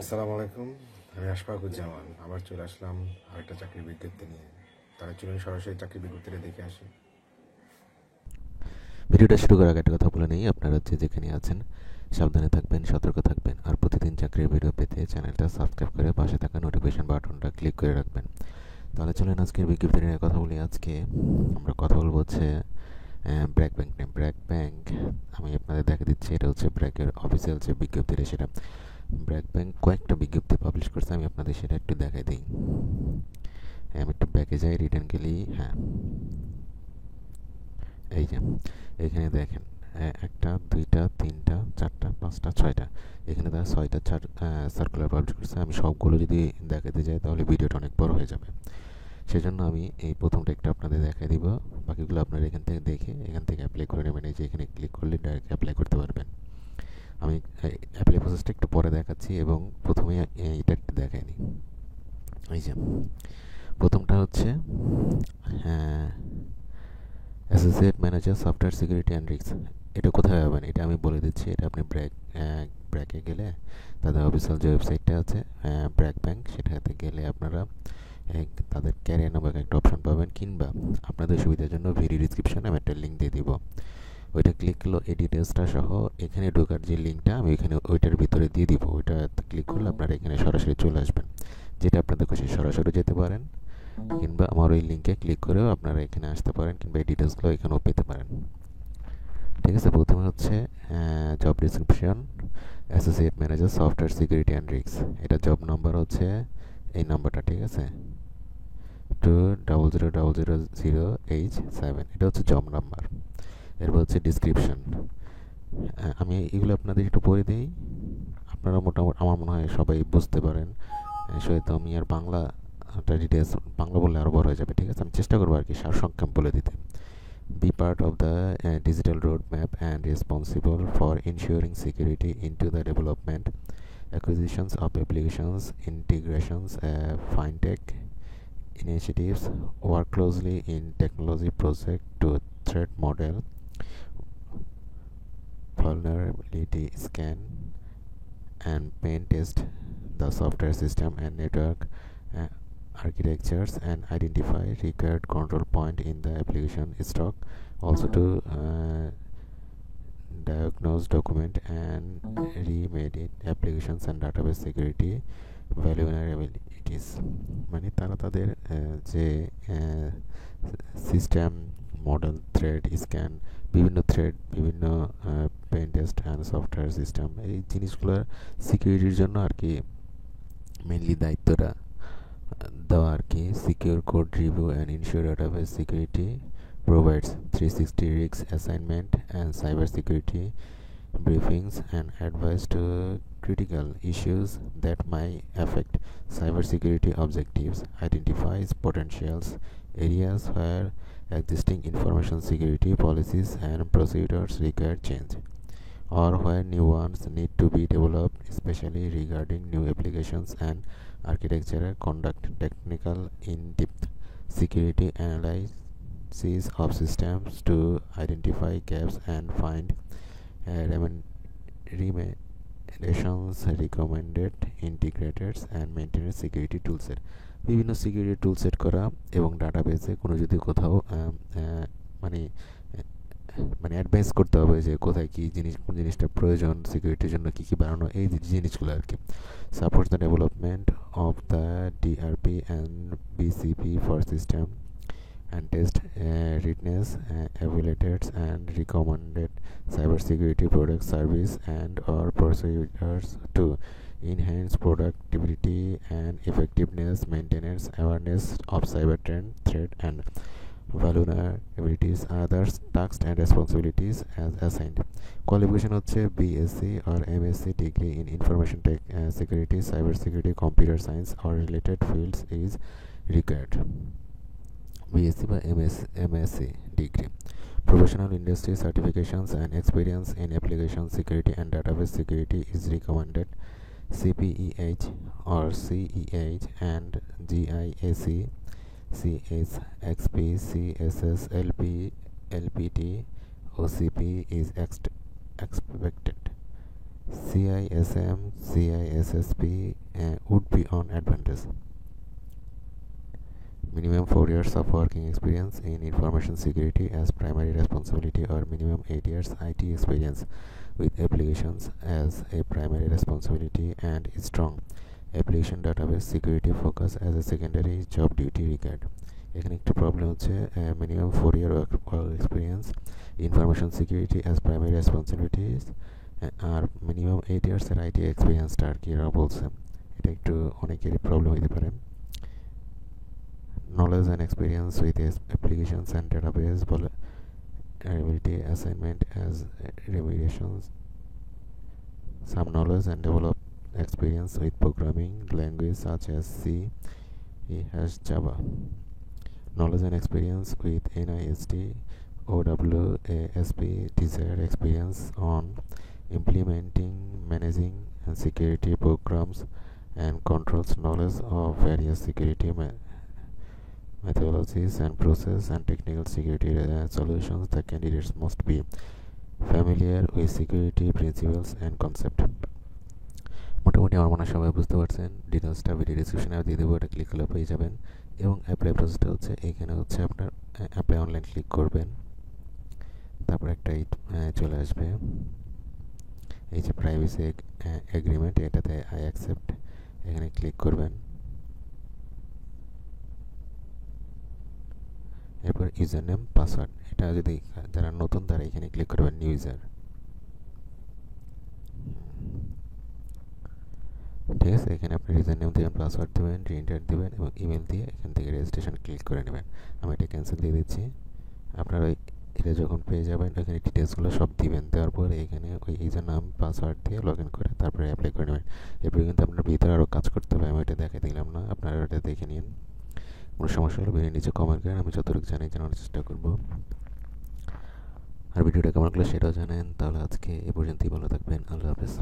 আসসালামু আলাইকুম। আমি আশফাকুজ্জামান আবার চলে আসলাম আরেকটা চাকরির বিজ্ঞপ্তি নিয়ে। তারা চলুন সরাসরি চাকরির বিজ্ঞপ্তিটা দেখে আসি। ভিডিওটা শুরু করার আগে একটা কথা বলে নেই, আপনারা যেখানে আছেন সাবধানে থাকবেন, সতর্ক থাকবেন, আর প্রতিদিন চাকরির ভিডিও পেতে চ্যানেলটা সাবস্ক্রাইব করে পাশে থাকা নোটিফিকেশন বাটনটা ক্লিক করে রাখবেন। তাহলে চলেন আজকের বিজ্ঞপ্তি নিয়ে কথা বলি। আজকে আমরা কথা বলবো হচ্ছে ব্র্যাক ব্যাংক নিয়ে। ব্র্যাক ব্যাংক আমি আপনাদের দেখা দিচ্ছি, এটা হচ্ছে ব্র্যাকের অফিসিয়াল যে বিজ্ঞপ্তিটা সেটা। ব্র্যাক ব্যাংক কয়েকটা বিজ্ঞপ্তি পাবলিশ করছে, আমি আপনাদের সেটা একটু দেখাই দিই। আমি একটু ব্যাকে যাই, রিটার্ন গেলি। হ্যাঁ, এই যে এখানে দেখেন, একটা, দুইটা, তিনটা, চারটা, পাঁচটা, ছয়টা, এখানে তারা ছয়টা সার্কুলার পাবলিশ করছে। আমি সবগুলো যদি দেখাতে যাই তাহলে ভিডিওটা অনেক বড় হয়ে যাবে। সেজন্য আমি এই প্রথমটা একটা আপনাদের দেখাই দিব, বাকিগুলো আপনারা এখান থেকে দেখে এখান থেকে অ্যাপ্লাই করে নেবেন। এই যে এখানে ক্লিক করলে ডাইরেক্ট অ্যাপ্লাই করতে পারবেন। আমি অ্যাপ্লাই প্রসেসটা একটু পরে দেখাচ্ছি এবং প্রথমে এটা একটু দেখাই নিই। এই যে প্রথমটা হচ্ছে হ্যাঁ, associate manager software security and risk. এটা কোথায় পাবেন এটা আমি বলে দিচ্ছি। এটা আপনি ব্র্যাকে গেলে তাদের অফিসিয়াল যে ওয়েবসাইটটা আছে ব্র্যাক ব্যাংক, সেটাতে গেলে আপনারা তাদের ক্যারিয়ার নামক একটা অপশন পাবেন, কিংবা আপনাদের সুবিধার জন্য ভিডিও ডিসক্রিপশনে আমি একটা লিঙ্ক দিয়ে দিব। ওইটা ক্লিক করলো এই ডিটেলসটা সহ এখানে ঢোকার যে লিঙ্কটা আমি ওইখানে ওইটার ভিতরে দিয়ে দিব। ওইটা ক্লিক করলে আপনারা এখানে সরাসরি চলে আসবেন। যেটা আপনাদের খুশি সরাসরি যেতে পারেন, কিংবা আমার ওই লিঙ্কে ক্লিক করেও আপনারা এখানে আসতে পারেন, কিংবা এই ডিটেলসগুলো এখানেও পেতে পারেন। ঠিক আছে, প্রথমে হচ্ছে job description, associate manager software security and risk. এটা জব নাম্বার হচ্ছে এই নাম্বারটা, ঠিক আছে, 2000007। এটা হচ্ছে জব নাম্বার। এরপর হচ্ছে ডিসক্রিপশন। আমি এগুলো আপনাদের একটু পড়ে দিই, আপনারা মোটামুটি আমার মনে হয় সবাই বুঝতে পারেন। সেহেতু আমি আর বাংলাটা ডিটেলস বাংলা বললে আরও বড় হয়ে যাবে। ঠিক আছে, আমি চেষ্টা করবো আর কি সারসংক্ষেপ বলে দিতে। Be part of the digital roadmap and responsible for ensuring security into the development, acquisitions of applications, integrations, fintech initiatives. Work closely in technology project to threat model, vulnerability scan, and pen test the software system and network uh, architectures, and identify required control point in the application stock. Also to diagnose, document, and remediate applications and database security vulnerabilities. মানে তারা তাদের যে system model, threat scan, বিভিন্ন pen test and software system, এই জিনিসগুলোর সিকিউরিটির জন্য আর কি মেনলি দায়িত্বটা দেওয়া আর কি। Secure code review and ensure database security, provides 360 risk assignment and cybersecurity briefings and advice to critical issues that might affect cybersecurity objectives, identifies potential areas where existing information security policies and procedures require change, or where new ones need to be developed, especially regarding new applications and architecture. Conduct technical in-depth security analysis of systems to identify gaps and find recommendations, recommended integrators and maintenance security toolset. বিভিন্ন security টুলসেট করা এবং ডাটাবেসে কোনো যদি কোথাও মানে মানে advice করতে হবে যে কোথায় কী জিনিস, কোন জিনিসটা প্রয়োজন, সিকিউরিটির জন্য কী কী বানানো, এই জিনিসগুলো আর কি। Supports the development of the DRP and BCP for system and test readiness, evaluates and recommended cybersecurity products, service and or procedures to enhance productivity and effectiveness, maintenance, awareness of cyber threat and vulnerabilities, others tasks and responsibilities as assigned. Qualification হচ্ছে BSc or MSc degree in information tech security, cyber security, computer science or related fields is required. BSc বা MSc degree. Professional industry certifications and experience in application security and database security is recommended. CPEH or CEH and GIAC, CSXP, CSS, LPT, OCP is expected. CISM, SSP would be an advantage. Minimum 4 years of working experience in information security as primary responsibility, or minimum 8 years IT experience with applications as a primary responsibility and strong application database security focus as a secondary job duty required. এখানে একটা problem হচ্ছে minimum 4 year work experience information security as primary responsibilities আর minimum 8 ইয়ার্সের IT এক্সপিরিয়েন্সটা আর কি এরা বলছে। এটা একটু অনেকেরই প্রবলেম হতে পারে। Knowledge and experience with applications and database vulnerability assignment as remediations. Some knowledge and develop experience with programming language such as C, Java. Knowledge and experience with NIST, OWASP, desired experience on implementing, managing, and security programs and controls. Knowledge of various security methodologies and process and technical security solutions. The candidates must be familiar with security principles and concept. মোটামুটি আমার মনে হয় সবাই বুঝতে পারছেন। ডিটেলসটা video ডিসক্রিপশনে দিয়ে দেবো, এটা ক্লিক করলে পেয়ে যাবেন। এবং অ্যাপ্লাই প্রসেসটা হচ্ছে এইখানে হচ্ছে আপনার অ্যাপ্লাই অনলাইন ক্লিক করবেন, তারপর একটা চলে আসবে এই যে প্রাইভেসি এগ্রিমেন্ট, এটাতে আই অ্যাকসেপ্ট এখানে ক্লিক করবেন। এরপর ইউজার নেম পাসওয়ার্ড, এটা যদি যারা নতুন তারা এখানে ক্লিক করবেন নিউ ইউজার। ঠিক আছে, এখানে আপনি ইউজার নেম দেবেন, পাসওয়ার্ড দেবেন, রিএন্টার দেবেন এবং ইমেল দিয়ে এখান থেকে রেজিস্ট্রেশন ক্লিক করে নেবেন। আমি এটা ক্যান্সেল দিয়ে দিচ্ছি। আপনারা এটা যখন পেয়ে যাবেন ওইখানে ডিটেলসগুলো সব দিবেন, দেওয়ার পরে এখানে ওই ইউজার নাম পাসওয়ার্ড দিয়ে লগ ইন করে তারপরে অ্যাপ্লাই করে নেবেন। এরপরে কিন্তু আপনার ভিতরে আরও কাজ করতে হবে, আমি এটা দেখাতে দিলাম না, আপনারা এটা দেখে নিন। কোনো সমস্যা হলে ভিডিও নিচে কমেন্ট করেন, আমি যতটুকু জানি জানানোর চেষ্টা করবো। আর ভিডিওটা কেমন লাগলো সেটাও জানেন। তাহলে আজকে এ পর্যন্তই, ভালো থাকবেন, আল্লাহ হাফেজ।